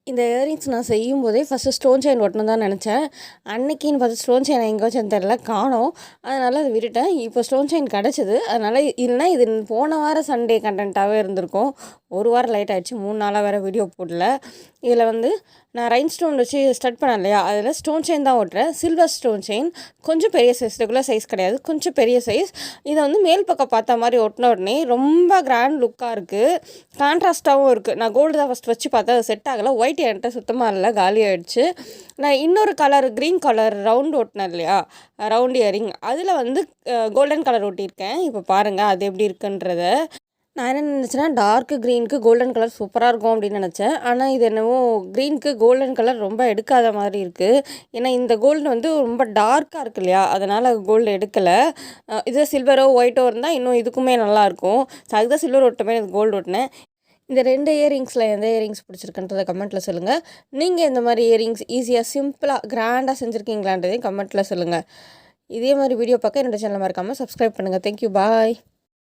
இந்த இயரிங்ஸ் நான் செய்யும்போதே first stone chain ஒட்டணும் தான் நினச்சேன். அன்னைக்கின்னு பார்த்து ஸ்டோன் செயின் எங்கே வச்சேன்னு தெரில, காணோம். அதனால் அதை விட்டுட்டேன். இப்போ ஸ்டோன் செயின் கிடச்சிது. அதனால் இல்லைனா இது போன வாரம் சண்டே கண்டென்ட்டாகவே இருந்திருக்கும். ஒரு வாரம் லேட் ஆகிடுச்சு, 3 நாளாக வேறு வீடியோ போடல. இதில் வந்து நான் ரைன் ஸ்டோன் வச்சு ஸ்டார்ட் பண்ணேன் இல்லையா, அதில் ஸ்டோன் செயின் தான் ஓட்டுறேன். சில்வர் ஸ்டோன் செயின், கொஞ்சம் பெரிய சைஸ், ரெகுலர் சைஸ் கிடையாது, கொஞ்சம் பெரிய சைஸ். இதை வந்து மேல் பக்கம் பார்த்த மாதிரி ஒட்டின உடனே ரொம்ப கிராண்ட் லுக்காக இருக்குது, கான்ட்ராஸ்ட்டாகவும் இருக்குது. நான் கோல்டு தான் ஃபஸ்ட் வச்சு பார்த்தா அது செட் ஆகலை. ஒயிட் என்கிட்ட சுத்தமாக இல்லை, காலி ஆகிடுச்சு. நான் இன்னொரு கலர் க்ரீன் கலர் ரவுண்ட் ஓட்டினேன் இல்லையா, ரவுண்ட் இயரிங், அதில் வந்து கோல்டன் கலர் ஒட்டியிருக்கேன். இப்போ பாருங்கள் அது எப்படி இருக்குன்றத. நான் என்ன நினச்சேன்னா, டார்க்கு க்ரீனுக்கு கோல்டன் கலர் சூப்பராக இருக்கும் அப்படின்னு நினச்சேன். ஆனால் இது என்னவோ க்ரீனுக்கு கோல்டன் கலர் ரொம்ப எடுக்காத மாதிரி இருக்குது. ஏன்னா இந்த கோல்டு வந்து ரொம்ப டார்க்காக இருக்கு இல்லையா, அதனால் கோல்டு எடுக்கலை. இதே சில்வரோ ஒயிட்டோ இருந்தால் இன்னும் இதுக்குமே நல்லாயிருக்கும். ஸோ அதுதான் சில்வர் ஒட்டமே எனக்கு கோல்டு ஒட்டினேன். இந்த 2 இயரிங்ஸில் எந்த இயரிங்ஸ் பிடிச்சிருக்குன்றதை கமெண்ட்டில் சொல்லுங்கள். நீங்கள் இந்த மாதிரி இயரிங்ஸ் ஈஸியாக சிம்பிளாக கிராண்டாக செஞ்சுருக்கீங்களான்றதையும் கமெண்ட்டில் சொல்லுங்கள். இதே மாதிரி வீடியோ பார்க்க என்னோடய சேனலை மறக்காமல் சப்ஸ்கிரைப் பண்ணுங்கள். தேங்க்யூ, பாய்.